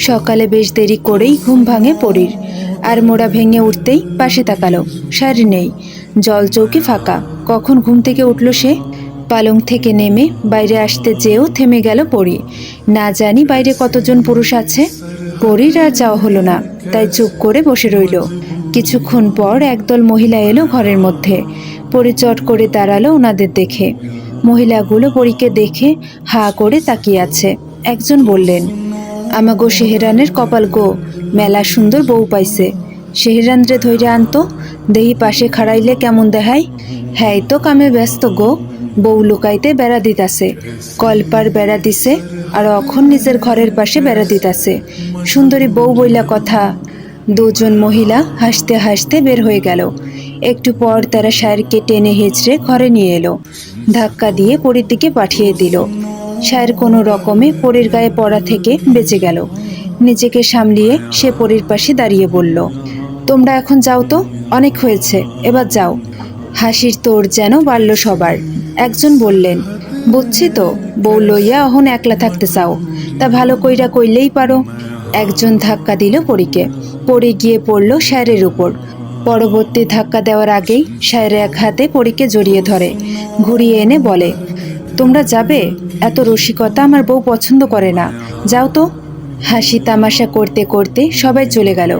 সকালে বেশ দেরি করেই ঘুম ভাঙে পরীর। আর মোড়া ভেঙে উঠতেই পাশে তাকালো, শাড়ি নেই, জল চৌকি ফাঁকা। কখন ঘুম থেকে উঠল সে? পালং থেকে নেমে বাইরে আসতে যেও থেমে গেল পরী। না জানি বাইরে কতজন পুরুষ আছে। পরীর আর যাওয়া হলো না, তাই চুপ করে বসে রইল। কিছুক্ষণ পর একদল মহিলা এলো ঘরের মধ্যে। পরী চট করে দাঁড়ালো ওনাদের দেখে। মহিলাগুলো পরীকে দেখে হা করে তাকিয়ে আছে। একজন বললেন, আমাগো সেহেরানের কপাল গো, মেলা সুন্দর বউ পাইছে। সেহেরান রে ধৈর্য আনতো, দেহি পাশে খাড়াইলে কেমন দেখায়। হ্যাঁ তো কামে ব্যস্ত গো, বউ লুকাইতে বেড়া দিতাছে। কলপার বেড়া দিছে, আর অখন নিজের ঘরের পাশে বেড়া দিতাছে। সুন্দরী বউ বইলা কথা। দুজন মহিলা হাসতে হাসতে বের হয়ে গেল। একটু পর তারা শায়েরকে টেনে হেঁচড়ে ঘরে নিয়ে এলো। ধাক্কা দিয়ে পরীর দিকে পাঠিয়ে দিল। শায়ের কোনো রকমে পরীর গায়ে পড়া থেকে বেঁচে গেল। নিজেকে সামলিয়ে সে পরীর পাশে দাঁড়িয়ে বলল, তোমরা এখন যাও তো, অনেক হয়েছে, এবার যাও। হাসির তোড় যেন বাড়ল সবার। একজন বললেন, বুঝছি তো, বউ লইয়া অহন একলা থাকতে চাও, তা ভালো কইরা কইলেই পারো। একজন ধাক্কা দিল পরীকে। পড়ে গিয়ে পড়ল শায়েরের উপর। পরবর্তী ধাক্কা দেওয়ার আগেই শায়ের এক হাতে পরীকে জড়িয়ে ধরে, ঘুরিয়ে এনে বলে, তোমরা যাবে? এত রসিকতা আমার বউ পছন্দ করে না, যাও তো। হাসি তামাশা করতে করতে সবাই চলে গেল।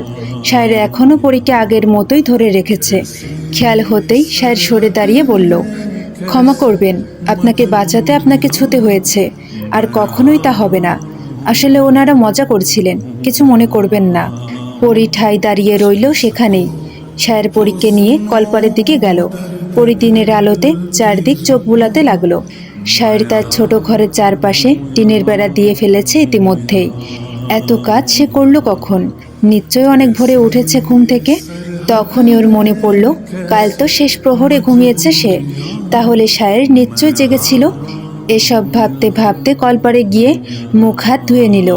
শায়ের এখনও পরীকে আগের মতোই ধরে রেখেছে। খেয়াল হতেই শায়ের সরে দাঁড়িয়ে বলল, ক্ষমা করবেন, আপনাকে বাঁচাতে আপনাকে ছুতে হয়েছে, আর কখনোই তা হবে না। আসলে ওনারা মজা করছিলেন, কিছু মনে করবেন না। পরী ঠাই দাঁড়িয়ে রইল সেখানেই। শায়ের পরীকে নিয়ে কলপারের দিকে গেল। পরী দিনের আলোতে চারদিক চোখ বুলাতে লাগলো। শায়ের তার ছোট ঘরের চারপাশে টিনের বেড়া দিয়ে ফেলেছে ইতিমধ্যেই। এত কাজ সে করলো কখন? নিশ্চয় অনেক ভোরে উঠেছে ঘুম থেকে। তখনই ওর মনে পড়ল, কাল তো শেষ প্রহরে ঘুমিয়েছে সে, তাহলে শায়ের নিশ্চয় জেগেছিল। এসব ভাবতে ভাবতে কলপারে গিয়ে মুখ হাত ধুয়ে নিল।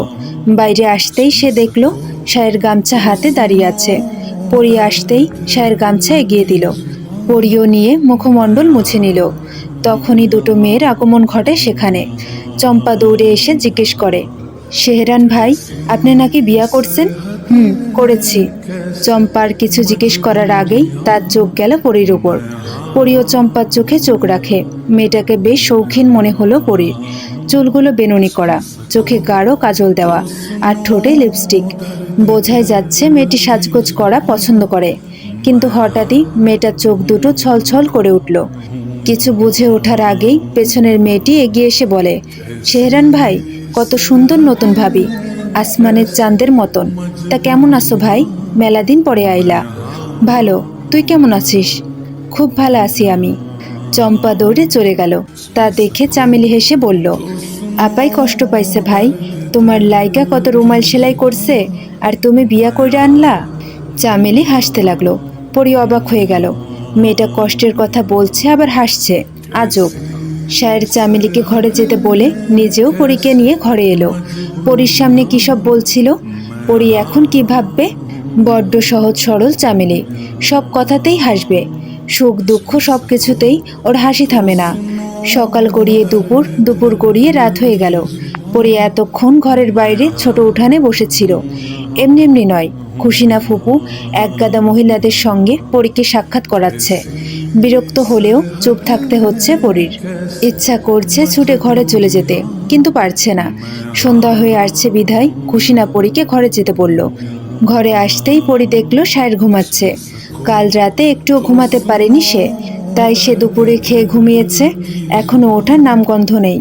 বাইরে আসতেই সে দেখল শায়ের গামছা হাতে দাঁড়িয়ে আছে। পরী আসতেই শায়ের গামছা এগিয়ে দিল। পরীও নিয়ে মুখমণ্ডল মুছে নিল। তখনই দুটো মেয়ের আগমন ঘটে সেখানে। চম্পা দৌড়ে এসে জিজ্ঞেস করে, সেহরান ভাই, আপনি নাকি বিয়া করছেন? করেছি। চম্পার কিছু জিজ্ঞেস করার আগেই তার চোখ গেল পরীর উপর। পরীও চম্পার চোখে চোখ রাখে। মেয়েটাকে বেশ শৌখিন মনে হলো পরীর। চুলগুলো বেনুনি করা, চোখে গাঢ় কাজল দেওয়া, আর ঠোঁটে লিপস্টিক। বোঝাই যাচ্ছে মেয়েটি সাজগোজ করা পছন্দ করে। কিন্তু হঠাৎই মেয়েটার চোখ দুটো ছলছল করে উঠল। কিছু বুঝে ওঠার আগেই পেছনের মেয়েটি এগিয়ে এসে বলে, সেহরান ভাই, কত সুন্দর নতুন ভাবি, আসমানের চাঁদের মতন। তা কেমন আছো ভাই? মেলা দিন পরে আইলা। ভালো, তুই কেমন আছিস? খুব ভালো আছি আমি। চম্পা দৌড়ে চলে গেল। তা দেখে চামেলি হেসে বলল, আপাই কষ্ট পাইছে ভাই, তোমার লাইগা কত রুমাল সেলাই করছে, আর তুমি বিয়া কইরা আনলা। চামেলি হাসতে লাগলো। পরি অবাক হয়ে গেল। মেয়েটা কষ্টের কথা বলছে আবার হাসছে, আজব। শায়ের চামেলিকে ঘরে যেতে বলে নিজেও পরীকে নিয়ে ঘরে এলো। পরীর সামনে কী সব বলছিল। পরী এখন কি ভাববে? বড্ড সহজ সরল চামেলি, সব কথাতেই হাসবে। সুখ দুঃখ সব কিছুতেই ওর হাসি থামে না। সকাল গড়িয়ে দুপুর, দুপুর গড়িয়ে রাত হয়ে গেল। পরী এতক্ষণ ঘরের বাইরে ছোট উঠানে বসেছিল। এমনি এমনি নয়, খুশিনা ফুপু একগাদা মহিলাদের সঙ্গে পরীকে সাক্ষাৎ করাচ্ছে। বিরক্ত হলেও চুপ থাকতে হচ্ছে পরীর। ইচ্ছা করছে ছুটে ঘরে চলে যেতে, কিন্তু পারছে না। সন্ধ্যা হয়ে আসছে বিধায় খুশিনা পরীকে ঘরে যেতে বলল। ঘরে আসতেই পরী দেখল শায়ের ঘুমাচ্ছে। কাল রাতে একটুও ঘুমাতে পারেনি সে, তাই সে দুপুরে খেয়ে ঘুমিয়েছে। এখনো ওঠার নামগন্ধ নেই।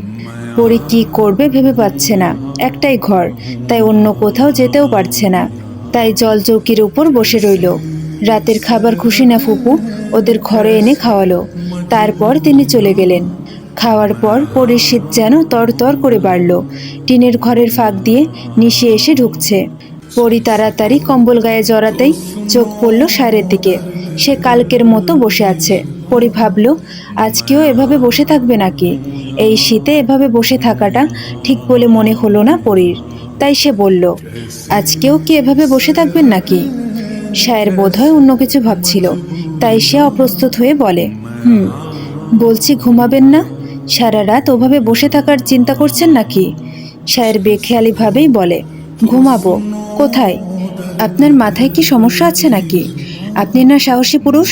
পরী কি করবে ভেবে পাচ্ছে না। একটাই ঘর, তাই অন্য কোথাও যেতেও পারছে না। তাই জল চৌকির উপর বসে রইল। রাতের খাবার খুশিনা ফুপু ওদের ঘরে এনে খাওয়ালো। তারপর তিনি চলে গেলেন। খাওয়ার পর পরীর শীত যেন তরতর করে বাড়ল। টিনের ঘরের ফাঁক দিয়ে নিশি এসে ঢুকছে। পরী তাড়াতাড়ি কম্বল গায়ে জড়াতেই চোখ পড়ল শায়ের দিকে। সে কালকের মতো বসে আছে। পরী ভাবল, আজকেও এভাবে বসে থাকবে নাকি? এই শীতে এভাবে বসে থাকাটা ঠিক বলে মনে হলো না পরীর। তাই সে বলল, আজকেও কি এভাবে বসে থাকবেন নাকি? শায়ের বোধহয় অন্য কিছু ভাবছিল, তাই সে অপ্রস্তুত হয়ে বলে, বলছি ঘুমাবেন না? সারা রাত ওভাবে বসে থাকার চিন্তা করছেন নাকি? শায়ের বেখেয়ালিভাবেই বলে, ঘুমাবো? কোথায়? আপনার মাথায় কি সমস্যা আছে নাকি? আপনি না সাহসী পুরুষ,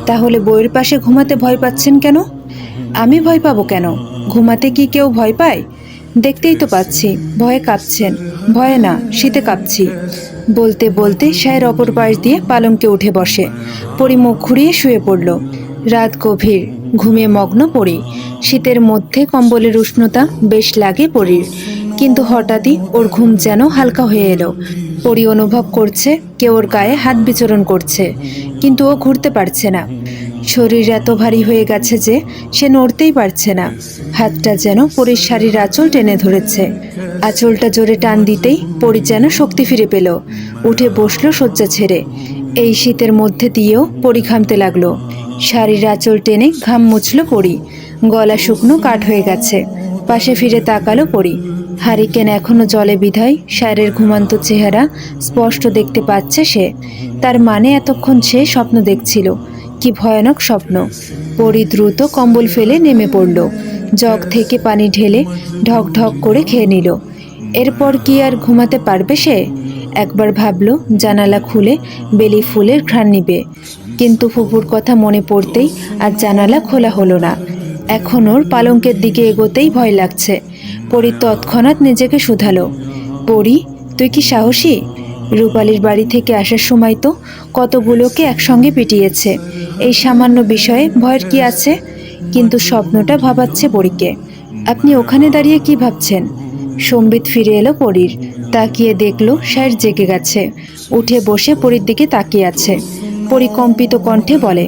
তাহলে বউয়ের পাশে ঘুমাতে ভয় পাচ্ছেন কেন? আমি ভয় পাবো কেন? ঘুমাতে কি কেউ ভয় পায়? দেখতেই তো পাচ্ছি ভয়ে কাঁপছেন। ভয়ে না, শীতে কাঁপছি। বলতে বলতে সায়ের অপর পাশ দিয়ে পালঙ্কে উঠে বসে। পরি মুখ ঘুরিয়ে শুয়ে পড়ল। রাত গভীর, ঘুমিয়ে মগ্ন পড়ি। শীতের মধ্যে কম্বলের উষ্ণতা বেশ লাগে পরীর, কিন্তু হঠাৎই ওর ঘুম যেন হালকা হয়ে এলো। পরি অনুভব করছে কেউ ওর গায়ে হাত বিচরণ করছে, কিন্তু ও ঘুরতে পারছে না। শরীর এত ভারী হয়ে গেছে যে সে নড়তেই পারছে না। হাতটা যেন পরীর শাড়ির আঁচল টেনে ধরেছে। আঁচলটা জোরে টান দিতেই পরি যেন শক্তি ফিরে পেল। উঠে বসলো শয্যা ছেড়ে। এই শীতের মধ্যে দিয়েও পরি ঘামতে লাগলো। শাড়ির আঁচল টেনে ঘাম মুছল পরি। গলা শুকনো কাঠ হয়ে গেছে। পাশে ফিরে তাকালো পরি। হারিকেন এখনো জলে বিধায় সায়ের ঘুমান্ত চেহারা স্পষ্ট দেখতে পাচ্ছে সে। তার মানে এতক্ষণ সে স্বপ্ন দেখছিল। কি ভয়ানক স্বপ্ন! পরি দ্রুত কম্বল ফেলে নেমে পড়ল। জগ থেকে পানি ঢেলে ঢক ঢক করে খেয়ে নিল। এরপর কি আর ঘুমাতে পারবে সে? একবার ভাবল জানালা খুলে বেলি ফুলের ঘ্রাণ নিবে, কিন্তু ফুপুর কথা মনে পড়তেই আর জানালা খোলা হলো না। এখন ওর পালঙ্কের দিকে এগোতেই ভয় লাগছে। পরি তৎক্ষণাৎ নিজেকে শুধালো, পরি, তুই কি সাহসী? রূপালীর বাড়ি থেকে আসার সময় তো কতগুলোকে একসঙ্গে পিটিয়েছে। এই সামান্য বিষয়ে ভয়ের কি আছে? কিন্তু স্বপ্নটা ভাবাচ্ছে পরীকে। আপনি ওখানে দাঁড়িয়ে কি ভাবছেন? সম্বিত ফিরে এলো পরীর। তাকিয়ে দেখলো সায়ের জেগে গেছে। উঠে বসে পরীর দিকে তাকিয়ে আছে। পরি কম্পিত কণ্ঠে বলে,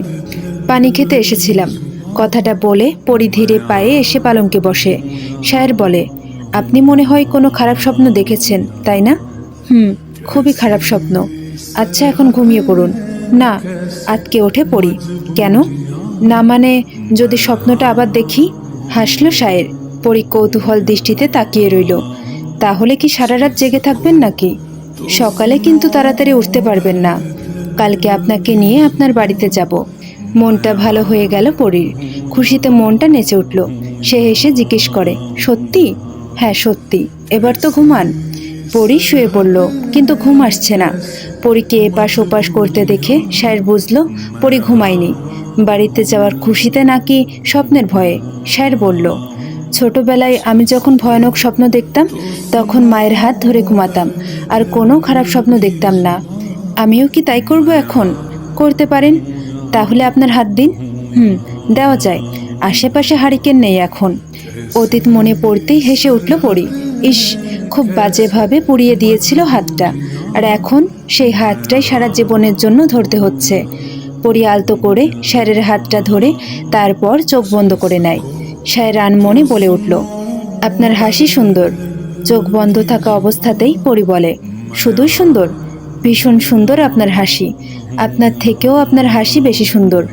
পানি খেতে এসেছিলাম। কথাটা বলে পরি ধীরে পায়ে এসে পালঙ্কে বসে। সায়ের বলে, আপনি মনে হয় কোনো খারাপ স্বপ্ন দেখেছেন, তাই না? খুবই খারাপ স্বপ্ন। আচ্ছা, এখন ঘুমিয়ে পড়ুন। না, আতকে ওঠে পড়ি। কেন? না মানে, যদি স্বপ্নটা আবার দেখি? হাসল সায়ের। পরি কৌতূহল দৃষ্টিতে তাকিয়ে রইল। তাহলে কি সারা রাত জেগে থাকবেন নাকি? সকালে কিন্তু তাড়াতাড়ি উঠতে পারবেন না। কালকে আপনাকে নিয়ে আপনার বাড়িতে যাব। মনটা ভালো হয়ে গেল পরীর। খুশিতে মনটা নেচে উঠল। সে হেসে জিজ্ঞেস করে, সত্যি? হ্যাঁ সত্যি। এবার তো ঘুমান। পরি শুয়ে পড়ল, কিন্তু ঘুম আসছে না। পরীকে এপাশ ওপাশ করতে দেখে সায়ের বুঝল পরি ঘুমায়নি। বাড়িতে যাওয়ার খুশিতে নাকি স্বপ্নের ভয়ে। সায়ের বলল, ছোটবেলায় আমি যখন ভয়ানক স্বপ্ন দেখতাম তখন মায়ের হাত ধরে ঘুমাতাম, আর কোনো খারাপ স্বপ্ন দেখতাম না। আমিও কি তাই করব এখন? করতে পারেন। তাহলে আপনার হাত দিন। দেওয়া যায়। আশেপাশে হারিকেন নেই এখন। অতীত মনে পড়তেই হেসে উঠল পরি। ইস, খুব বাজেভাবে পুড়িয়ে দিয়েছিল হাতটা, আর এখন সেই হাতটাই সারা জীবনের জন্য ধরতে হচ্ছে। পরি আলতো করে সায়ের হাতটা ধরে তারপর চোখ বন্ধ করে নেয়। সায়ের আনমনে বলে উঠল, আপনার হাসি সুন্দর। চোখ বন্ধ থাকা অবস্থাতেই পরি বলে, শুধুই সুন্দর? ভীষণ সুন্দর আপনার হাসি। আপনার থেকেও আপনার হাসি বেশি সুন্দর।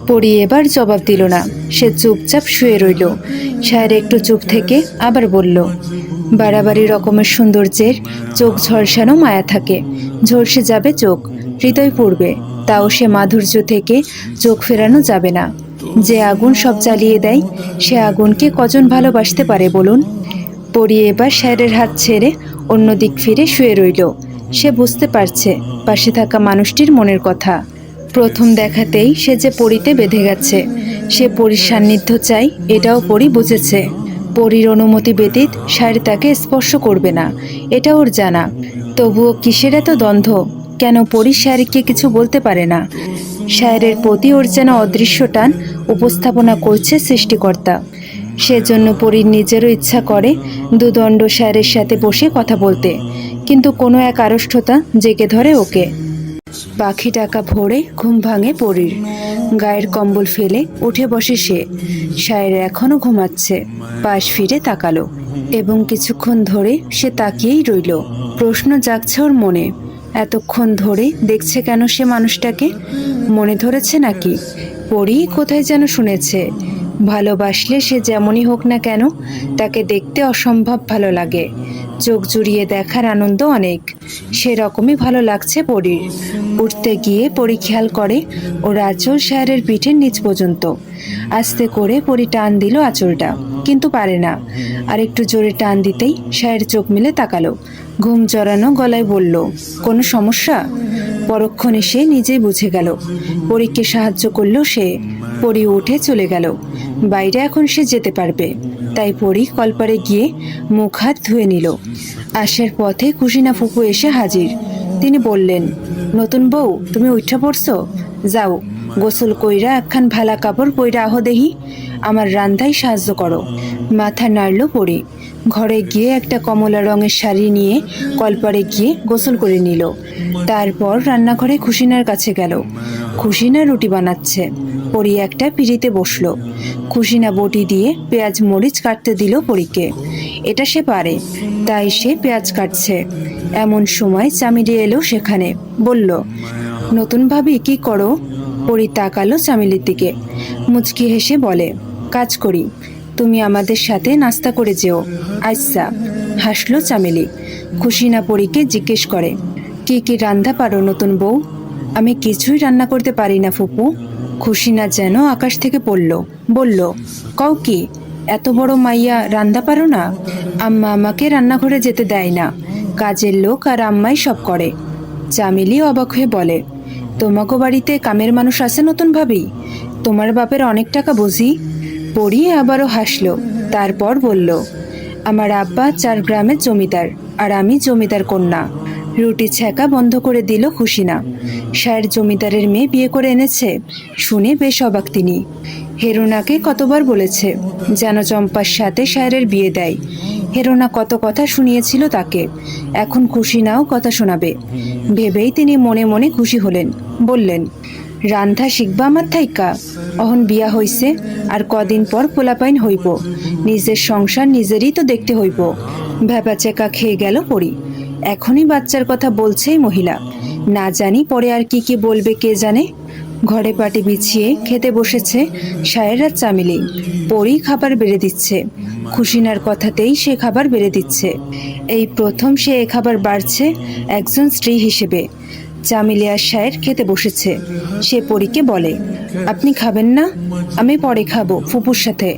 পরি এবার জবাব দিল না। সে চুপচাপ শুয়ে রইল। সায়ের একটু চুপ থেকে আবার বলল, বাড়াবাড়ি রকমের সৌন্দর্যের চোখ ঝলসানো মায়া থাকে। ঝলসে যাবে চোখ, হৃদয় পড়বে, তাও সে মাধুর্য থেকে চোখ ফেরানো যাবে না। যে আগুন সব জ্বালিয়ে দেয়, সে আগুনকে কজন ভালোবাসতে পারে বলুন? পরি এবার সায়ের হাত ছেড়ে অন্য দিক ফিরে শুয়ে রইল। সে বুঝতে পারছে পাশে থাকা মানুষটির মনের কথা। প্রথম দেখাতেই সে যে পরিতে বেঁধে গেছে। সে পরির সান্নিধ্য চাই, এটাও পরি বুঝেছে। পরির অনুমতি ব্যতীত সায়ের তাকে স্পর্শ করবে না, এটা ওর জানা। তবুও কিসের এত দ্বন্দ্ব? কেন পরি সায়েরকে কিছু বলতে পারে না? সায়েরের প্রতি ওর যেন অদৃশ্য টান উপস্থাপনা করছে সৃষ্টিকর্তা। সেজন্য পরির নিজেরও ইচ্ছা করে দুদণ্ড সায়েরের সাথে বসে কথা বলতে, কিন্তু কোনো এক আড়ষ্ঠতা জেগে ধরে ওকে। পাখি ডাকা ভোরে ঘুম ভাঙে পরির। গায়ের কম্বল ফেলে উঠে বসে সে। সায়ের এখনো ঘুমাচ্ছে। পাশ ফিরে তাকালো এবং কিছুক্ষণ ধরে সে তাকিয়েই রইল। প্রশ্ন জাগছে ওর মনে, এতক্ষণ ধরে দেখছে কেন সে মানুষটাকে? মনে ধরেছে নাকি? পরি কোথায় যেন শুনেছে, ভালোবাসলে সে যেমনই হোক না কেন তাকে দেখতে অসম্ভব ভালো লাগে। চোখ জুড়িয়ে দেখার আনন্দ অনেক। সেরকমই ভালো লাগছে পরির। উঠতে গিয়ে পরি খেয়াল করে ওর আঁচল সায়েরের পিঠের নিচ পর্যন্ত। আস্তে করে পরি টান দিল আঁচলটা, কিন্তু পারে না। আর একটু জোরে টান দিতেই সায়ের চোখ মেলে তাকালো। ঘুম জড়ানো গলায় বলল, কোনো সমস্যা? পরক্ষণে সে নিজেই বুঝে গেল। পরীকে সাহায্য করল সে। পরী উঠে চলে গেল। বাইরে এখন সে যেতে পারবে। তাই পরী কলপারে গিয়ে মুখ হাত ধুয়ে নিল। আসার পথে খুশিনা ফুপু এসে হাজির। তিনি বললেন, নতুন বউ, তুমি উঠা পড়ছো? যাও, গোসল কইরা একখান ভালা কাপড় পইরা আহ দেহি, আমার রান্ধায় সাহায্য করো। মাথা নাড়ল পরী। ঘরে গিয়ে একটা কমলা রঙের শাড়ি নিয়ে কলপারে গিয়ে গোসল করে নিল। তারপর রান্নাঘরে খুশিনার কাছে গেল। খুশিনা রুটি বানাচ্ছে। পরী একটা পিঁড়িতে বসলো। খুশিনা বটি দিয়ে পেঁয়াজ মরিচ কাটতে দিল পরীকে। এটা সে পারে, তাই সে পেঁয়াজ কাটছে। এমন সময় চামিলি এলো সেখানে। বলল, নতুন ভাবি কি করো? পরী তাকালো চামিলির দিকে। মুচকি হেসে বলে, কাজ করি। তুমি আমাদের সাথে নাস্তা করে যেও। আচ্ছা, হাসলো চামেলি। খুশিনা পরীকে জিজ্ঞেস করে, কি কি রান্না পারো নতুন বউ? আমি কিছুই রান্না করতে পারি না ফুপু। খুশিনা যেন আকাশ থেকে পড়ল। বলল, কও কি, এত বড় মাইয়া রান্না পারো না? আম্মা আমাকে রান্নাঘরে যেতে দেয় না। কাজের লোক আর আম্মাই সব করে। চামেলি অবাক হয়ে বলে, তোমাগো বাড়িতে কামের মানুষ আছে নতুন ভাবি? তোমার বাপের অনেক টাকা বুঝি? পরী আবারও হাসলো। তারপর বলল, আমার আব্বা 4 গ্রামের জমিদার, আর আমি জমিদার কন্যা। রুটি ছ্যাঁকা বন্ধ করে দিল খুশিনা। শায়ের জমিদারের মেয়ে বিয়ে করে এনেছে শুনে বেশ অবাক তিনি। হেরোনাকে কতবার বলেছে যেন চম্পার সাথে শায়ের বিয়ে দেয়। হেরোনা কত কথা শুনিয়েছিল তাকে, এখন খুশিনাও কথা শোনাবে ভেবেই তিনি মনে মনে খুশি হলেন। বললেন, রান্ধা শিখবা আমার থাইকা? অহন বিয়া হইছে, আর কদিন পর পোলাপাইন হইব। নিজের সংসার নিজেরই তো দেখতে হইব। ভ্যাপা চেকা খেয়ে গেল পরী। এখনই বাচ্চার কথা বলছে মহিলা, না জানি পরে আর কি কি বলবে কে জানে। ঘরে পাটি বিছিয়ে খেতে বসেছে শায়ের আর চামিলি। পরী খাবার বেড়ে দিচ্ছে। খুশিনার কথাতেই সে খাবার বেড়ে দিচ্ছে। এই প্রথম সে এ খাবার বাড়ছে একজন স্ত্রী হিসেবে। চামিলি আর শায়ের খেতে বসেছে। সে পরীকে বলে, আপনি খাবেন না? আমি পরে খাবো ফুপুর সাথে,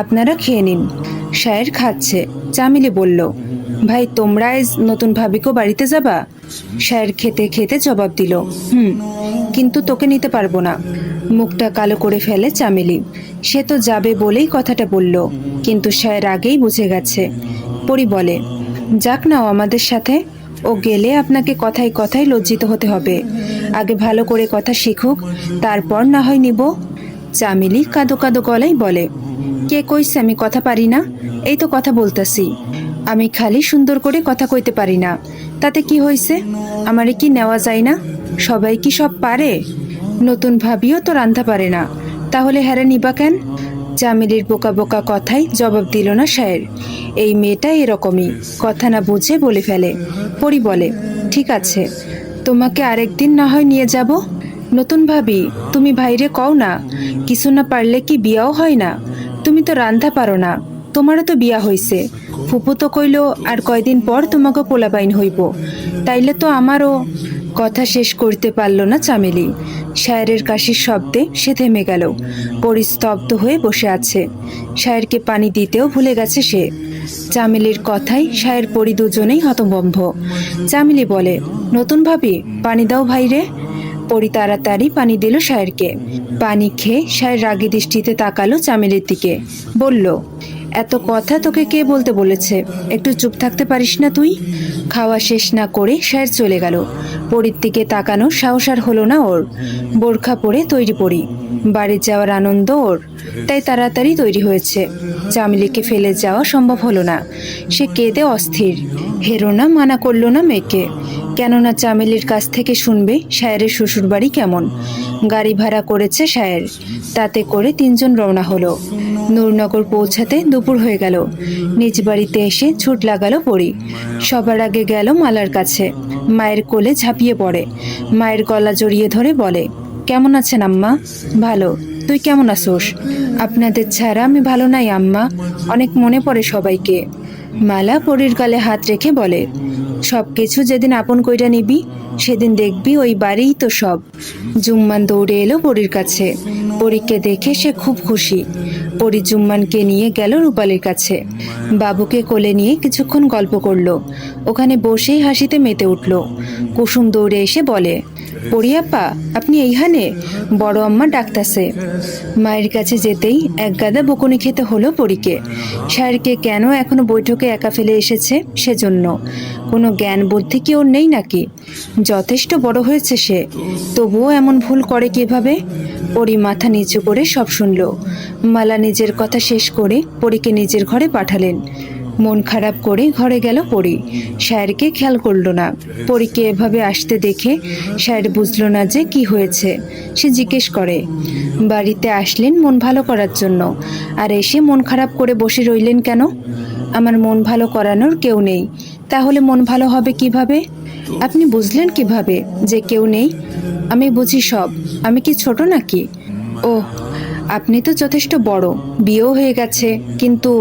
আপনারা খেয়ে নিন। শায়ের খাচ্ছে। চামিলি বলল, ভাই তোমরা আজ নতুন ভাবিকো বাড়িতে যাবা? শায়ের খেতে খেতে জবাব দিল, কিন্তু তোকে নিতে পারবো না। মুখটা কালো করে ফেলে চামেলি। সে তো যাবে বলেই কথাটা বলল, কিন্তু শায়ের আগেই বুঝে গেছে। পরী বলে, যাক নাও আমাদের সাথে। ও গেলে আপনাকে কথায় কথায় লজ্জিত হতে হবে। আগে ভালো করে কথা শিখুক, তারপর না হয় নিব। চামেলি কাঁদো কাঁদো গলায় বলে, কে কইছে আমি কথা পারি না? এই তো কথা বলতাছি। আমি খালি সুন্দর করে কথা কইতে পারি না, তাতে কি হইছে? আমারে কি নেওয়া যায় না? সবাই কি সব পারে? নতুন ভাবিও তো রান্ধা পারে না, তাহলে হ্যারে নিবা কেন? চামেলির বোকা বোকা কথায় জবাব দিল না শায়ের। এই মেয়েটা এরকমই, কথা না বুঝে বলে ফেলে। পরী বলে, ঠিক আছে, তোমাকে আরেকদিন না হয় নিয়ে যাব। নতুন ভাবি, তুমি ভাইরে কও না, কিছু না পারলে কি বিয়াও হয় না? তুমি তো রান্ধা পারো না, তোমারও তো বিয়া হইছে। ফুপু তো কইল আর কয়দিন পর তোমাকে পোলাপাইন হইব, তাইলে তো আমারও। কথা শেষ করতে পারল না চামেলি। শায়েরের কাশির শব্দে সে থেমে গেল। পরিস্তব্ধ হয়ে বসে আছে। শায়েরকে পানি দিতেও ভুলে গেছে সে। চামেলির কথায় শায়ের পরি দুজনেই হতভম্ব। চামেলি বলে, নতুন ভাবি পানি দাও ভাইরে। পরি তাড়াতাড়ি পানি দিল শায়েরকে। পানি খেয়ে শায়ের রাগী দৃষ্টিতে তাকালো চামেলির দিকে। বলল, এত কথা তোকে কে বলতে বলেছে? একটু চুপ থাকতে পারিস না তুই? খাওয়া শেষ না করে শায়ের চলে গেল। পরীর দিকে তাকানোর সাহস আর হলো না ওর। বোরখা পরে তৈরি পরি, বাড়ি যাওয়ার আনন্দ ওর, তাই তাড়াতাড়ি তৈরি হয়েছে। চামেলিকে ফেলে যাওয়া সম্ভব হলো না। সে কেঁদে অস্থির। হেরোনা মানা করলো না মেয়েকে, কেননা চামেলির কাছ থেকে শুনবে শায়েরের শ্বশুরবাড়ি কেমন। গাড়ি ভাড়া করেছে শায়ের, তাতে করে 3 জন রওনা হলো। নূরনগর পৌঁছাতে দুপুর হয়ে গেল। নিজ বাড়িতে এসে ছুট লাগালো পরী। সবার আগে গেল মালার কাছে। মায়ের কোলে ঝাঁপিয়ে পড়ে। মায়ের গলা জড়িয়ে ধরে বলে, কেমন আছেন আম্মা? ভালো, তুই কেমন আছোস? আপনাদের ছাড়া আমি ভালো নাই আম্মা, অনেক মনে পড়ে সবাইকে। মালা পরীর গালে হাত রেখে বলে, সব কিছু যেদিন আপন কইরা নিবি সেদিন দেখবি ওই বাড়িই তো সব। জুম্মান দৌড়ে এলো পরীর কাছে। পরীকে দেখে সে খুব খুশি। পরী জুম্মানকে নিয়ে গেল রূপালীর কাছে। বাবুকে কোলে নিয়ে কিছুক্ষণ গল্প করলো। ওখানে বসেই হাসিতে মেতে উঠল। কুসুম দৌড়ে এসে বলে, পরী আপা, আপনি এইখানে? বড় আম্মা ডাকতাছে। মায়ের কাছে যেতেই এক গাদা বকুনি খেতে হলো পরীকে। স্যারকে কেন এখনো বৈঠকে একা ফেলে এসেছে সেজন্য। কোনো জ্ঞান বুদ্ধি কি ওর নেই নাকি? যথেষ্ট বড় হয়েছে সে, তবুও এমন ভুল করে কিভাবে? পরী মাথা নিচু করে সব শুনল। মালা নিজের কথা শেষ করে পরীকে নিজের ঘরে পাঠালেন। মন খারাপ করে ঘরে গেল পরী। স্যারকে খেয়াল করলো না। পরীকে এভাবে আসতে দেখে স্যার বুঝলো না যে কি হয়েছে। সে জিজ্ঞেস করে, বাড়িতে আসলেন মন ভালো করার জন্য, আর এসে মন খারাপ করে বসে রইলেন কেন? আমার মন ভালো করানোর কেউ নেই, তাহলে মন ভালো হবে কিভাবে? আপনি বুঝলেন কিভাবে যে কেউ নেই? আমি বুঝি সব। আমি কি ছোট নাকি? ও, আপনি তো যথেষ্ট বড়, বিয়েও হয়ে গেছে, কিন্তু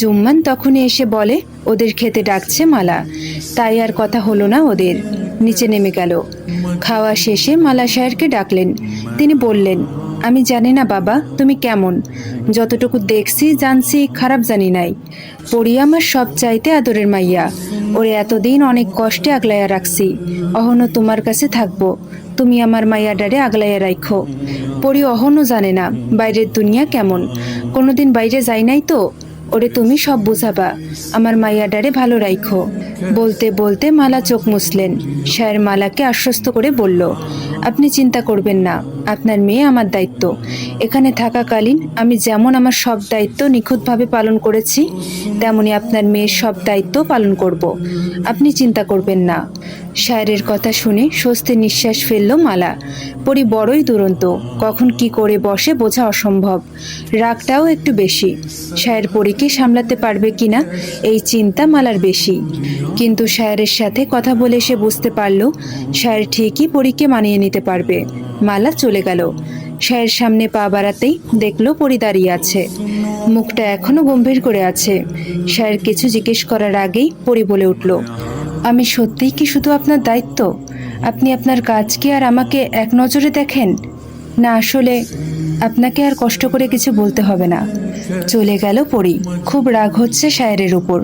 জুম্মান তখনই এসে বলে ওদের খেতে ডাকছে মালা। তাই আর কথা হলো না ওদের। নিচে নেমে গেল। খাওয়া শেষে মালা সাহেবকে ডাকলেন। তিনি বললেন, আমি জানি না বাবা তুমি কেমন, যতটুকু দেখছি জানছি, খারাপ জানি নাই। পড়ি আমার সব চাইতে আদরের মাইয়া। ওরে এতদিন অনেক কষ্টে আগলাইয়া রাখছি, অহনো তোমার কাছে থাকবো। তুমি আমার মাইয়া ডারে আগলাইয়া রাখো। পড়ি অহনো জানে না বাইরের দুনিয়া কেমন, কোনোদিন বাইরে যাই নাই তো। ওরে তুমি সব বুঝাবা, আমার মাইয়া ডারে ভালো রাখো। বলতে বলতে মালা চোখ মুছলেন। শায়ের মালাকে আশ্বস্ত করে বলল, আপনি চিন্তা করবেন না, আপনার মেয়ে আমার দায়িত্ব। এখানে থাকাকালীন আমি যেমন আমার সব দায়িত্ব নিখুঁতভাবে পালন করেছি, তেমনি আপনার মেয়ের সব দায়িত্ব পালন করব। আপনি চিন্তা করবেন না। শায়ের কথা শুনে স্বস্তির নিঃশ্বাস ফেলল মালা। পরি বড়ই দুরন্ত, কখন কি করে বসে বোঝা অসম্ভব। রাগটাও একটু বেশি। শায়ের পরীকে সামলাতে পারবে কিনা এই চিন্তা মালার বেশি। কিন্তু শায়েরের সাথে কথা বলে সে বুঝতে পারল শায়ের ঠিকই পরীকে মানিয়ে নিতে পারবে। মালা চলে গেল। শায়ের সামনে পা বাড়াতেই দেখল পরি দাঁড়িয়ে আছে। মুখটা এখনো গম্ভীর করে আছে। শায়ের কিছু জিজ্ঞেস করার আগেই পরি বলে উঠল, আমি সত্যিই কি শুধু আপনার দায়িত্ব? আপনি আপনার কাজকে আর আমাকে এক নজরে দেখেন না? আসলে আপনাকে আর কষ্ট করে কিছু বলতে হবে না। চলে গেল পরি। খুব রাগ হচ্ছে শায়েরের উপর।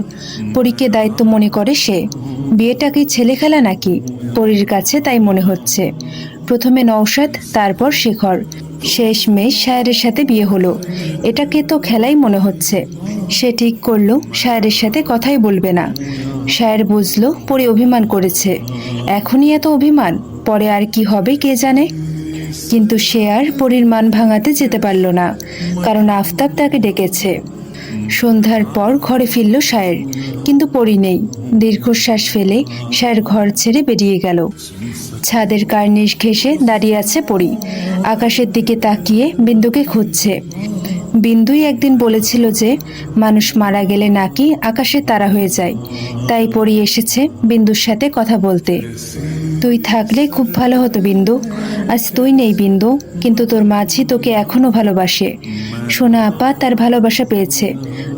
পরীকে দায়িত্ব মনে করে সে। বিয়েটা কি ছেলে খেলা নাকি? পরীর কাছে তাই মনে হচ্ছে। প্রথমে নওশাদ, তারপর শেখর, শেষমেশ শায়েরের সাথে বিয়ে হলো। এটাকে তো খেলাই মনে হচ্ছে। সে ঠিক করলো শায়েরের সাথে কথাই বলবে না। শায়ের বুঝলো পরে অভিমান করেছে। এখনই এত অভিমান, পরে আর কি হবে কে জানে। কিন্তু সে আর পরীর মান ভাঙাতে যেতে পারল না, কারণ আফতাব তাকে ডেকেছে। সন্ধ্যার পর ঘরে ফিরল শায়ের, কিন্তু পরী নেই। দীর্ঘশ্বাস ফেলে শায়ের ঘর ছেড়ে বেরিয়ে গেল। ছাদের কার্নিশ ঘেঁষে দাঁড়িয়ে আছে পরী। আকাশের দিকে তাকিয়ে বিন্দুকে খুঁজছে। বিন্দুই একদিন বলেছিল যে মানুষ মারা গেলে নাকি আকাশে তারা হয়ে যায়। তাই পরী এসেছে বিন্দুর সাথে কথা বলতে। তুই থাকলে খুব ভালো হতো বিন্দু। আজ তুই নেই বিন্দু, কিন্তু তোর মাঝি তোকে এখনো ভালোবাসে। সোনা আপা তার ভালোবাসা পেয়েছে,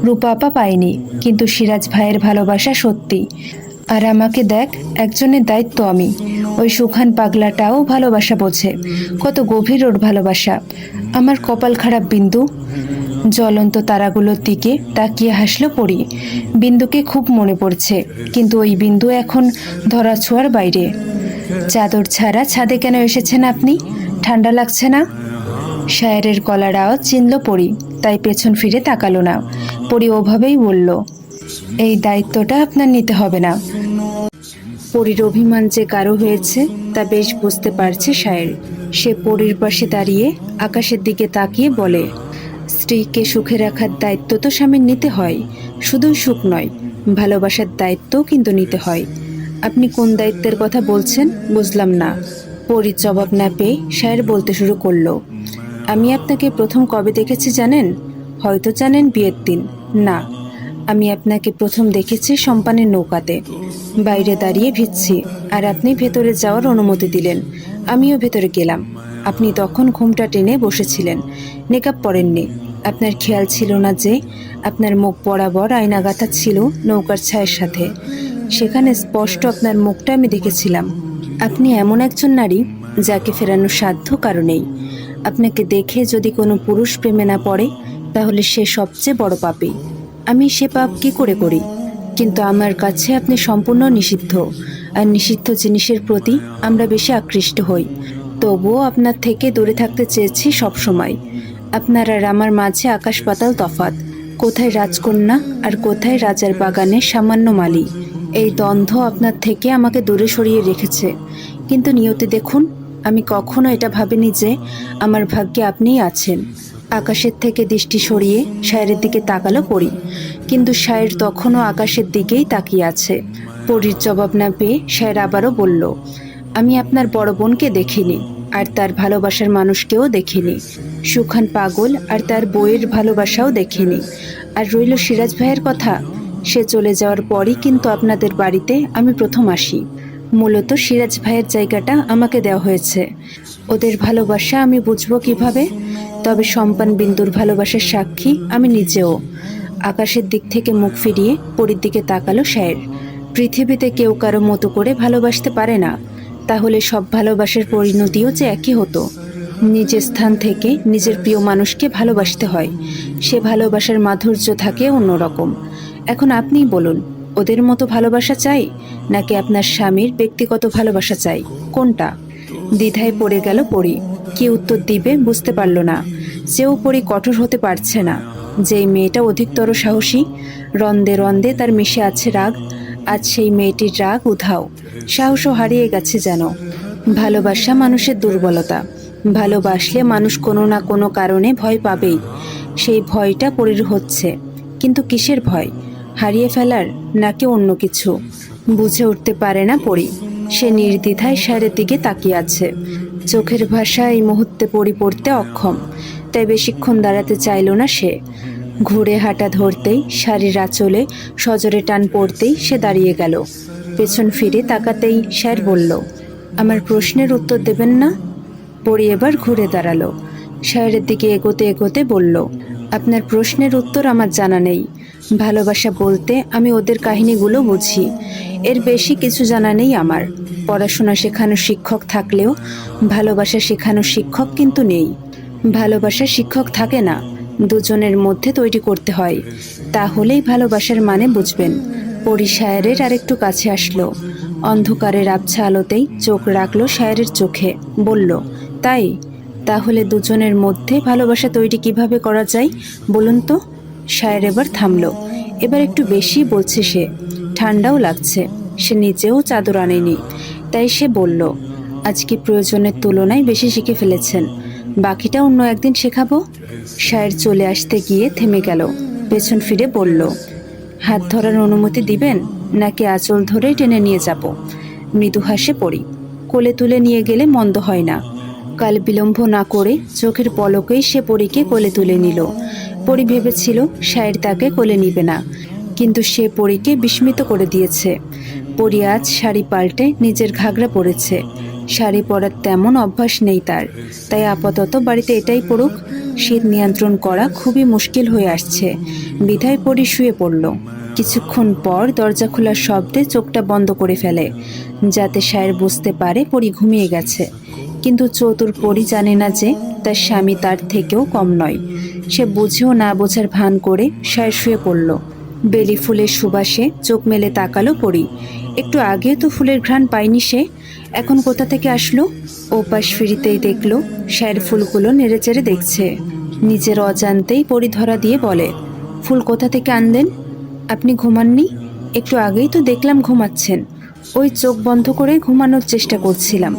রূপা আপা পায়নি, কিন্তু সিরাজ ভাইয়ের ভালোবাসা সত্যি। আর আমাকে দেখ, একজনের দায়িত্ব আমি। ওই সুখান পাগলাটাও ভালোবাসা বোঝে, কত গভীর ওর ভালোবাসা। আমার কপাল খারাপ বিন্দু। জ্বলন্ত তারাগুলোর দিকে তাকিয়ে হাসল পরী। বিন্দুকে খুব মনে পড়ছে, কিন্তু ওই বিন্দু এখন ধরা ছোঁয়ার বাইরে। চাদর ছাড়া ছাদে কেন এসেছেন আপনি? ঠান্ডা লাগছে না? শায়েরের গলার আওয়াজ চিনল পরী, তাই পেছন ফিরে তাকালো না। পরী ওভাবেই বলল, এই দায়িত্বটা আপনার নিতে হবে না। পরীর অভিমান যে গাঢ় হয়েছে তা বেশ বুঝতে পারছে শায়ের। সে পরীর পাশে দাঁড়িয়ে আকাশের দিকে তাকিয়ে বলে, স্ত্রীকে সুখে রাখার দায়িত্ব তো স্বামীর নিতে হয়। শুধুই সুখ নয়, ভালোবাসার দায়িত্বও কিন্তু নিতে হয়। আপনি কোন দায়িত্বের কথা বলছেন বুঝলাম না। পরীর জবাব না পেয়ে শায়ের বলতে শুরু করলো, আমি আপনাকে প্রথম কবে দেখেছি জানেন? হয়তো জানেন বিয়ের দিন। না, আমি আপনাকে প্রথম দেখেছি সম্পানের নৌকাতে। বাইরে দাঁড়িয়ে ভিজছি, আর আপনি ভেতরে যাওয়ার অনুমতি দিলেন। আমিও ভেতরে গেলাম। আপনি তখন ঘুমটা টেনে বসেছিলেন, মেকআপ পরেননি। আপনার খেয়াল ছিল না যে আপনার মুখ বরাবর আয়নাগাথা ছিল নৌকার ছায়ের সাথে। সেখানে স্পষ্ট আপনার মুখটা আমি দেখেছিলাম। আপনি এমন একজন নারী যাকে ফেরানোর সাধ্য কারো নেই। আপনাকে দেখে যদি কোনো পুরুষ প্রেমে না পড়ে তাহলে সে সবচেয়ে বড় পাপী। আমি সে পাপ কি করে করি? কিন্তু আমার কাছে আপনি সম্পূর্ণ নিষিদ্ধ, আর নিষিদ্ধ জিনিসের প্রতি আমরা বেশি আকৃষ্ট হই। তবুও আপনার থেকে দূরে থাকতে চেয়েছি সবসময়। আপনার আর আমার মাঝে আকাশ পাতাল তফাত। কোথায় রাজকন্যা আর কোথায় রাজার বাগানে সামান্য মালি। এই দ্বন্দ্ব আপনার থেকে আমাকে দূরে সরিয়ে রেখেছে। কিন্তু নিয়তি দেখুন, আমি কখনো এটা ভাবিনি যে আমার ভাগ্যে আপনিই আছেন। আকাশের থেকে দৃষ্টি সরিয়ে শায়ের দিকে তাকালো পরী, কিন্তু শায়ের তখনও আকাশের দিকেই তাকিয়ে আছে। পরীর জবাব না পেয়ে শায়ের আবারও বলল, আমি আপনার বড় বোনকে দেখিনি, আর তার ভালোবাসার মানুষকেও দেখিনি। সুখান পাগল আর তার বইয়ের ভালোবাসাও দেখিনি। আর রইল সিরাজ ভাইয়ের কথা, সে চলে যাওয়ার পরই কিন্তু আপনাদের বাড়িতে আমি প্রথম আসি। মূলত সিরাজ ভাইয়ের জায়গাটা আমাকে দেওয়া হয়েছে। ওদের ভালোবাসা আমি বুঝবো কিভাবে? তবে সম্পান বিন্দুর ভালোবাসার সাক্ষী আমি নিজেও। আকাশের দিক থেকে মুখ ফিরিয়ে পরীর দিকে তাকালো শায়ের। পৃথিবীতে কেউ কারো মতো করে ভালোবাসতে পারে না, তাহলে সব ভালোবাসার পরিণতিও যে একই হতো। নিজের স্থান থেকে নিজের প্রিয় মানুষকে ভালোবাসতে হয়, সে ভালোবাসার মাধুর্য থাকে অন্যরকম। এখন আপনিই বলুন, ওদের মতো ভালোবাসা চাই নাকি আপনার স্বামীর ব্যক্তিগত ভালোবাসা চাই? কোনটা? দ্বিধায় পড়ে গেল পরী। কি উত্তর দিবে বুঝতে পারল না। সেও পরী কঠোর হতে পারছে না। যেই মেয়েটা অধিকতর সাহসী, রন্দে রন্দে তার মিশে আছে রাগ, আজ সেই মেয়েটির রাগ উধাও, সাহসও হারিয়ে গেছে যেন। ভালোবাসা মানুষের দুর্বলতা। ভালোবাসলে মানুষ কোনো না কোনো কারণে ভয় পাবেই। সেই ভয়টা পরীর হচ্ছে, কিন্তু কিসের ভয়? হারিয়ে ফেলার নাকি অন্য কিছু? বুঝে উঠতে পারে না পরী। সে নির্দ্বিধায় শায়ের দিকে তাকিয়ে আছে। চোখের ভাষা এই মুহূর্তে পরী পড়তে অক্ষম, তাই বেশিক্ষণ দাঁড়াতে চাইল না সে। ঘুরে হাঁটা ধরতেই শাড়ির আঁচলে সজোরে টান পড়তেই সে দাঁড়িয়ে গেল। পেছন ফিরে তাকাতেই শায়ের বলল, আমার প্রশ্নের উত্তর দেবেন না? পরী এবার ঘুরে দাঁড়ালো। শায়ের দিকে এগোতে এগোতে বলল, আপনার প্রশ্নের উত্তর আমার জানা নেই। ভালোবাসা বলতে আমি ওদের কাহিনীগুলো বুঝি, এর বেশি কিছু জানা নেই আমার। পড়াশোনা শেখানোর শিক্ষক থাকলেও ভালোবাসা শেখানোর শিক্ষক কিন্তু নেই। ভালোবাসা শিক্ষক থাকে না, দুজনের মধ্যে তৈরি করতে হয়, তাহলেই ভালোবাসার মানে বুঝবেন। পরী শায়েরের আরেকটু কাছে আসলো। অন্ধকারের আবছা আলোতেই চোখ রাখলো শায়েরের চোখে, বলল, তাই? তাহলে দুজনের মধ্যে ভালোবাসা তৈরি কিভাবে করা যায় বলুন তো? শায়ের এবার থামলো। এবার একটু বেশি বলছে সে, ঠান্ডাও লাগছে। সে নিজেও চাদর আনেনি, তাই সে বলল, আজকে প্রয়োজনের তুলনায় বেশি শিখে ফেলেছেন, বাকিটা অন্য একদিন শেখাবো। শায়ের চলে আসতে গিয়ে থেমে গেল। পেছন ফিরে বলল, হাত ধরার অনুমতি দিবেন নাকি আঁচল ধরেই টেনে নিয়ে যাব? মৃদু হাসে পড়ি। কোলে তুলে নিয়ে গেলে মন্দ হয় না। কাল বিলম্ব না করে চোখের পলকেই সে পরীকে কোলে তুলে নিল। পরী ভেবেছিল শায়ের তাকে কোলে নিবে না, কিন্তু সে পরীকে বিস্মিত করে দিয়েছে। পরী আজ শাড়ি পাল্টে নিজের ঘাগরা পরেছে। শাড়ি পরার তেমন অভ্যাস নেই তার, তাই আপাতত বাড়িতে এটাই পড়ুক। শীত নিয়ন্ত্রণ করা খুবই মুশকিল হয়ে আসছে, বিধায় পরী শুয়ে পড়ল। কিছুক্ষণ পর দরজা খোলার শব্দে চোখটা বন্ধ করে ফেলে, যাতে শায়ের বুঝতে পারে পরী ঘুমিয়ে গেছে। কিন্তু চতুর পরী জানে না যে তার স্বামী তার থেকেও কম নয়। সে বুঝেও না বোঝার ভান করে শায়ের শুয়ে পড়ল। বেলি ফুলের সুবাসে চোখ মেলে তাকালো পরী। একটু আগে তো ফুলের ঘ্রাণ পায়নি সে, এখন কোথা থেকে আসলো? ওপাশ ফিরিতেই দেখলো শায়ের ফুলগুলো নেড়েচেড়ে দেখছে। নিজের অজান্তেই পরী ধরা দিয়ে বলে, ফুল কোথা থেকে আনলেন? আপনি ঘুমাননি? একটু আগেই তো দেখলাম ঘুমাচ্ছেন। ওই চোখ বন্ধ করে ঘুমানোর চেষ্টা করছিলাম,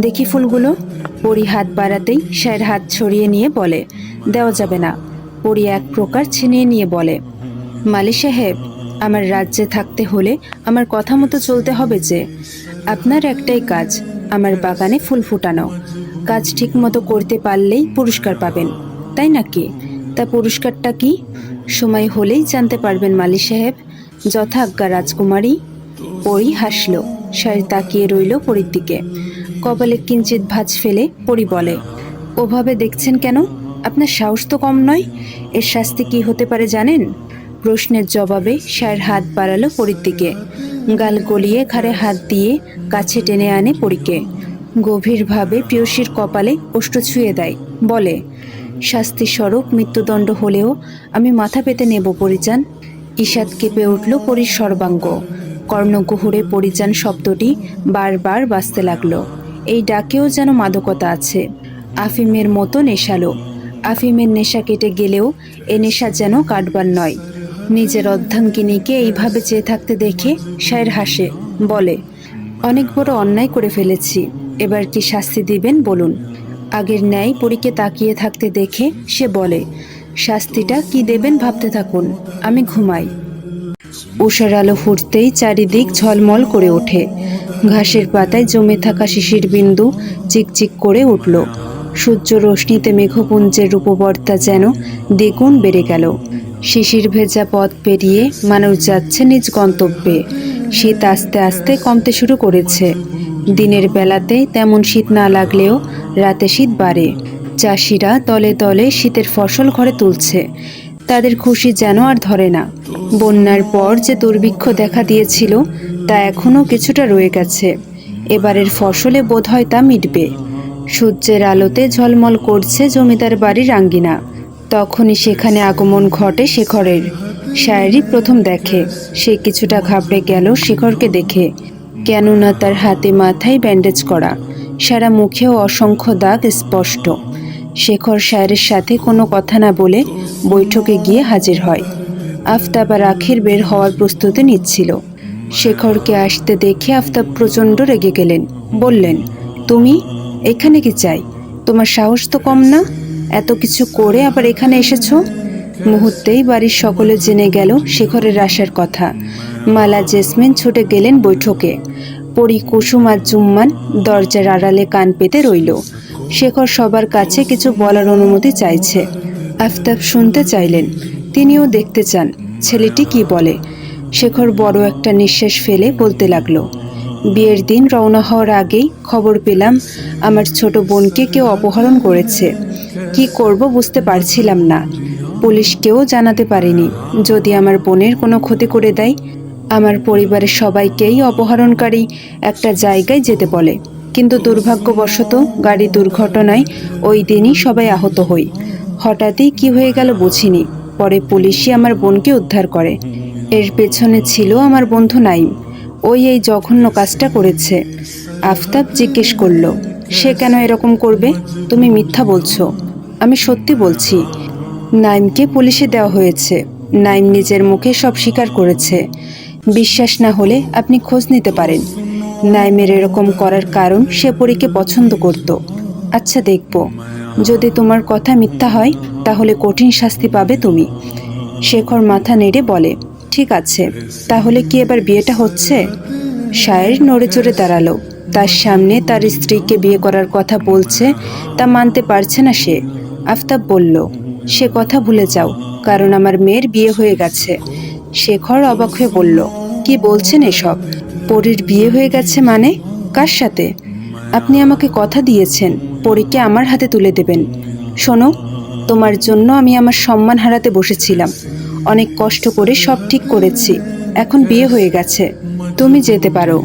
দেখি ফুলগুলো। পরী হাত বাড়াতেই শায়ের হাত ছড়িয়ে নিয়ে বলে, দেওয়া যাবে না। পরী এক প্রকার ছিনিয়ে নিয়ে বলে, মালি সাহেব, আমার রাজ্যে থাকতে হলে আমার কথা মতো চলতে হবে যে। আপনার একটাই কাজ, আমার বাগানে ফুল ফুটানো। কাজ ঠিক মতো করতে পারলেই পুরস্কার পাবেন, তাই নাকি? তা পুরস্কারটা কি? সময় হলেই জানতে পারবেন মালি সাহেব। যথাজ্ঞা রাজকুমারী। পরী হাসল। শায়ের তাকিয়ে রইল পরীর দিকে। কপালে কিঞ্চিত ভাঁজ ফেলে পরী বলে, ওভাবে দেখছেন কেন? আপনার সাহস তো কম নয়। এর শাস্তি কি হতে পারে জানেন? প্রশ্নের জবাবে শায়ের হাত বাড়ালো পরীর দিকে। গাল গলিয়ে ঘাড়ে হাত দিয়ে কাছে টেনে আনে পরীকে। গভীরভাবে প্রেয়সীর কপালে ওষ্ঠ ছুঁয়ে দেয়, বলে, শাস্তি স্বরূপ মৃত্যুদণ্ড হলেও আমি মাথা পেতে নেব পরিজান। ঈষাদ কেঁপে উঠল পরীর সর্বাঙ্গ। কর্ণকুহুরে পরিজান শব্দটি বারবার বাজতে লাগলো। এই ডাকেও যেন মাদকতা আছে, আফিমের মতো নেশালো। আফিমের নেশা কেটে গেলেও এ নেশা যেন কাটবার নয়। নিজের অর্ধাঙ্গিনীকে এইভাবে চেয়ে থাকতে দেখে শায়ের হাসে, বলে, অনেক বড় অন্যায় করে ফেলেছি, এবার কি শাস্তি দিবেন বলুন। আগের ন্যায় পরীকে তাকিয়ে থাকতে দেখে সে বলে, শাস্তিটা কি দেবেন ভাবতে থাকুন, আমি ঘুমাই। উষার আলো ফুটতেই চারিদিক ঝলমল করে ওঠে। ঘাসের পাতায় জমে থাকা শিশির বিন্দু চিকচিক করে উঠল। সূর্য রশ্মিতে মেঘপুঞ্জের রূপবর্তা যেন দ্বিগুণ বেড়ে গেল। শিশির ভেজা পথ পেরিয়ে মানুষ যাচ্ছে নিজ গন্তব্যে। শীত আস্তে আস্তে কমতে শুরু করেছে। দিনের বেলাতে তেমন শীত না লাগলেও রাতে শীত বাড়ে। চাষিরা তলে তলে শীতের ফসল ঘরে তুলছে। তাদের খুশি যেন আর ধরে না। বন্যার পর যে দুর্ভিক্ষ দেখা দিয়েছিল তা এখনও কিছুটা রয়ে গেছে। এবারের ফসলে বোধহয় তা মিটবে। সূর্যের আলোতে ঝলমল করছে জমিদার বাড়ির আঙ্গিনা। তখনই সেখানে আগমন ঘটে শেখরের। শায়েরই প্রথম দেখে। সে কিছুটা ঘাবড়ে গেল শেখরকে দেখে, কেননা তার হাতে মাথায় ব্যান্ডেজ করা, সারা মুখেও অসংখ্য দাগ স্পষ্ট। শেখর শায়েরের সাথে কোনো কথা না বলে বৈঠকে গিয়ে হাজির হয়। আফতাব আর আখির বের হওয়ার প্রস্তুতি নিচ্ছিল। শেখরকে আসতে দেখে আফতাব প্রচণ্ড রেগে গেলেন, বললেন, তুমি এখানে কি চাই? তোমার সাহস তো কম না? এত কিছু করে আবার এখানে এসেছো? মুহূর্তেই বাড়ির সকলে জেনে গেল শেখরের আসার কথা। মালা জেসমিন ছুটে গেলেন বৈঠকে। পরি, কুসুম আর জুম্মান দরজার আড়ালে কান পেতে রইল। শেখর সবার কাছে কিছু বলার অনুমতি চাইছে। আফতাব শুনতে চাইলেন, তিনিও দেখতে চান ছেলেটি কি বলে। শেখর বড় একটা নিঃশ্বাস ফেলে বলতে লাগলো, বিয়ের দিন রওনা হওয়ার আগেই খবর পেলাম আমার ছোট বোনকে কেউ অপহরণ করেছে। কি করব বুঝতে পারছিলাম না। পুলিশকেও জানাতে পারিনি, যদি আমার বোনের কোনো ক্ষতি করে দেয়। আমার পরিবারের সবাইকেই অপহরণকারী একটা জায়গায় যেতে বলে, কিন্তু দুর্ভাগ্যবশত গাড়ি দুর্ঘটনায় ওই দিনই সবাই আহত হই। হঠাৎই কি হয়ে গেল বুঝিনি। পরে পুলিশই আমার বোনকে উদ্ধার করে। এর পেছনে ছিল আমার বন্ধু নাইম। ওই এই জঘন্য কাজটা করেছে। আফতাব জিজ্ঞেস করল, সে কেন এরকম করবে? তুমি মিথ্যা বলছো। আমি সত্যি বলছি। নাইমকে পুলিশে দেওয়া হয়েছে। নাইম নিজের মুখে সব স্বীকার করেছে। বিশ্বাস না হলে আপনি খোঁজ নিতে পারেন। নাইমের এরকম করার কারণ সে পরীকে পছন্দ করত। আচ্ছা দেখব, যদি তোমার কথা মিথ্যা হয় তাহলে কঠিন শাস্তি পাবে তুমি। শেখর মাথা নেড়ে বলে, ঠিক আছে, তাহলে কি এবার বিয়েটা হচ্ছে? শায়ের নড়ে চড়ে দাঁড়ালো। তার সামনে তার স্ত্রীকে বিয়ে করার কথা বলছে, তা মানতে পারছে না সে। আফতাব বলল, সে কথা ভুলে যাও, কারণ আমার মেয়ের বিয়ে হয়ে গেছে। শেখর অবাক হয়ে বলল, কি বলছেন এসব? পরীর বিয়ে হয়ে গেছে মানে? কার সাথে? আপনি আমাকে কথা দিয়েছেন পরীকে আমার হাতে তুলে দেবেন। শোনো, তোমার জন্য আমি আমার সম্মান হারাতে বসেছিলাম। অনেক কষ্ট করে সব ঠিক করেছি। এখন বিয়ে হয়ে গেছে, তুমি যেতে পারো।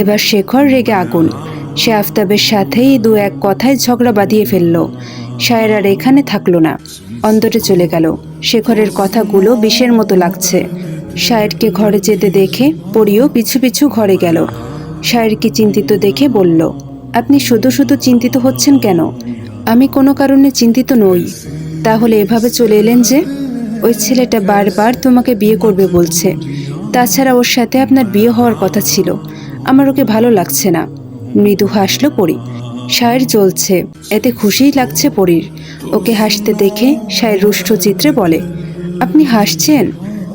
এবার শেখর রেগে আগুন। সে আফতাবের সাথেই দু এক কথায় ঝগড়া বাঁধিয়ে ফেলল। শায়ের আর এখানে থাকলো না, অন্তরে চলে গেল। শেখরের কথাগুলো বিষের মতো লাগছে। শায়েরকে ঘরে যেতে দেখে পরিও পিছু পিছু ঘরে গেল। শায়েরকে চিন্তিত দেখে বলল, আপনি শুধু শুধু চিন্তিত হচ্ছেন কেন? আমি কোনো কারণে চিন্তিত নই। তাহলে এভাবে চলে এলেন যে? ওই ছেলেটা বারবার তোমাকে বিয়ে করবে বলছে। তাছাড়া ওর সাথে আপনার বিয়ে হওয়ার কথা ছিল। আমার ওকে ভালো লাগছে না। মৃদু হাসল পরি। শায়ের জ্বলছে, এতে খুশিই লাগছে পরির। ওকে হাসতে দেখে শায়ের রুষ্ট চিত্রে বলে, আপনি হাসছেন?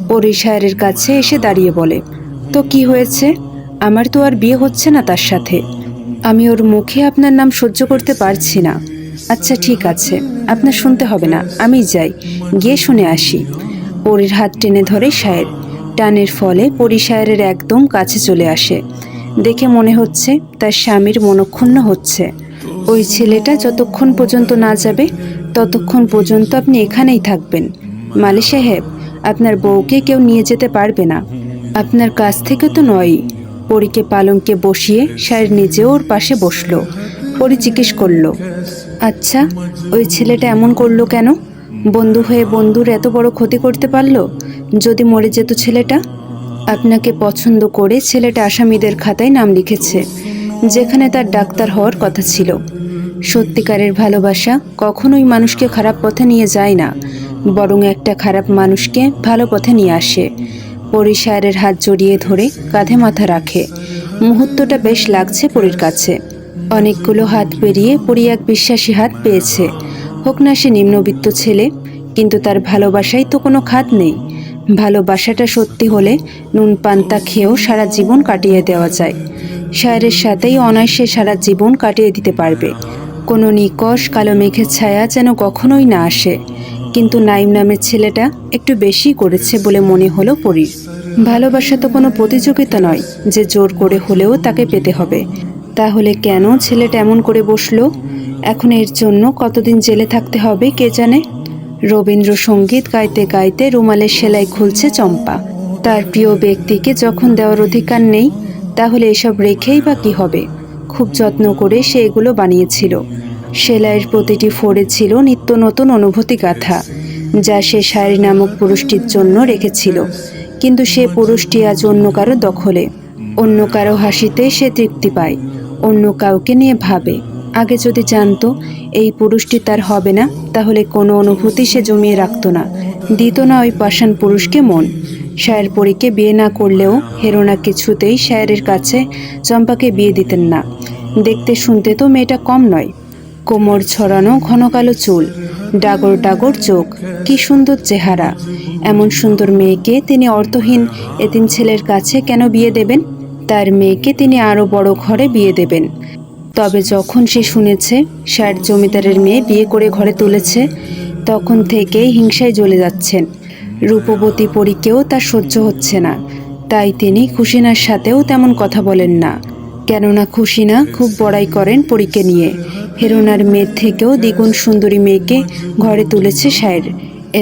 পরি শায়েরের কাছে এসে দাঁড়িয়ে বলে, তো কি হয়েছে? আমার তো আর বিয়ে হচ্ছে না তার সাথে। আমি ওর মুখে আপনার নাম সহ্য করতে পারছি না। আচ্ছা ঠিক আছে, আপনার শুনতে হবে না, আমি যাই, গিয়ে শুনে আসি। পরির হাত টেনে ধরে শায়ের। টানের ফলে পরি শায়েরের একদম কাছে চলে আসে। দেখে মনে হচ্ছে তার স্বামীর মনক্ষুণ্ণ হচ্ছে। ওই ছেলেটা যতক্ষণ পর্যন্ত না যাবে ততক্ষণ পর্যন্ত আপনি এখানেই থাকবেন। মালি সাহেব, আপনার বউকে কেউ নিয়ে যেতে পারবে না। আপনার কাছ থেকে তো নয়ই। পরীকে পালঙ্কে বসিয়ে শায়ের নিজেও ওর পাশে বসলো। পরী জিজ্ঞেস করলো, আচ্ছা, ওই ছেলেটা এমন করলো কেন? বন্ধু হয়ে বন্ধুর এত বড় ক্ষতি করতে পারলো? যদি মরে যেত ছেলেটা? আপনাকে পছন্দ করে ছেলেটা আসামিদের খাতায় নাম লিখেছে, যেখানে তার ডাক্তার হওয়ার কথা ছিল। সত্যিকারের ভালোবাসা কখনোই মানুষকে খারাপ পথে নিয়ে যায় না, বরং একটা খারাপ মানুষকে ভালো পথে নিয়ে আসে। পরী শায়ের হাত জড়িয়ে ধরে কাঁধে মাথা রাখে। মুহূর্তটা বেশ লাগছে পরীর কাছে। অনেকগুলো হাত পেরিয়ে পরী এক বিশ্বাসী হাত পেয়েছে। হোক না সে নিম্নবিত্ত ছেলে, কিন্তু তার ভালোবাসায় তো কোনো খাত নেই। ভালোবাসাটা সত্যি হলে নুন পান্তা খেয়েও সারা জীবন কাটিয়ে দেওয়া যায়। শায়ের সাথেই অনায়াসে সারা জীবন কাটিয়ে দিতে পারবে। কোনো নিকষ কালো মেঘের ছায়া যেন কখনোই না আসে। কিন্তু নাইম নামের ছেলেটা একটু বেশি করেছে বলে মনে হলো পরীর। ভালোবাসা তো কোনো প্রতিযোগিতা নয় যে জোর করে হলেও তাকে পেতে হবে। তাহলে কেন ছেলেটা এমন করে বসলো? এখন এর জন্য কতদিন জেলে থাকতে হবে কে জানে। রবীন্দ্রসঙ্গীত গাইতে গাইতে রুমালের সেলাই খুলছে চম্পা। তার প্রিয় ব্যক্তিকে যখন দেওয়ার অধিকার নেই, তাহলে এসব রেখেই বা কী হবে? খুব যত্ন করে সে এগুলো বানিয়েছিল। সেলাইয়ের প্রতিটি ফোড়ে ছিল নিত্য নতুন অনুভূতি গাথা, যা সে শায়ের নামক পুরুষটির জন্য রেখেছিল। কিন্তু সে পুরুষটি আজ অন্য কারো দখলে। অন্য কারো হাসিতে সে তৃপ্তি পায়, অন্য কাউকে নিয়ে ভাবে। আগে যদি জানতো এই পুরুষটি তার হবে না, তাহলে কোনো অনুভূতি সে জমিয়ে রাখত না, দিত না ওই পাষাণ পুরুষকে মন। শায়ের পরীকে বিয়ে না করলেও হেরোনা কিছুতেই শায়েরের কাছে চম্পাকে বিয়ে দিতেন না। দেখতে শুনতে তো মেয়েটা কম নয়। কোমর ছড়ানো ঘন কালো চুল, ডাগর ডাগর চোখ, কি সুন্দর চেহারা। এমন সুন্দর মেয়েকে তিনি অর্থহীন এতিম ছেলের কাছে কেন বিয়ে দেবেন? তার মেয়েকে তিনি আরও বড় ঘরে বিয়ে দেবেন। তবে যখন সে শুনেছে শায়ের জমিদারের মেয়ে বিয়ে করে ঘরে তুলেছে, তখন থেকেই হিংসায় জ্বলে যাচ্ছেন। রূপবতী পরীকেও তার সহ্য হচ্ছে না। তাই তিনি খুশিনার সাথেও তেমন কথা বলেন না। কেননা খুশিনা খুব বড়াই করেন পরীকে নিয়ে। হেরোনার মেয়ের থেকেও দ্বিগুণ সুন্দরী মেয়েকে ঘরে তুলেছে শায়ের।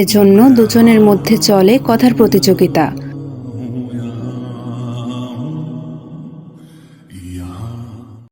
এজন্য দুজনের মধ্যে চলে কথার প্রতিযোগিতা।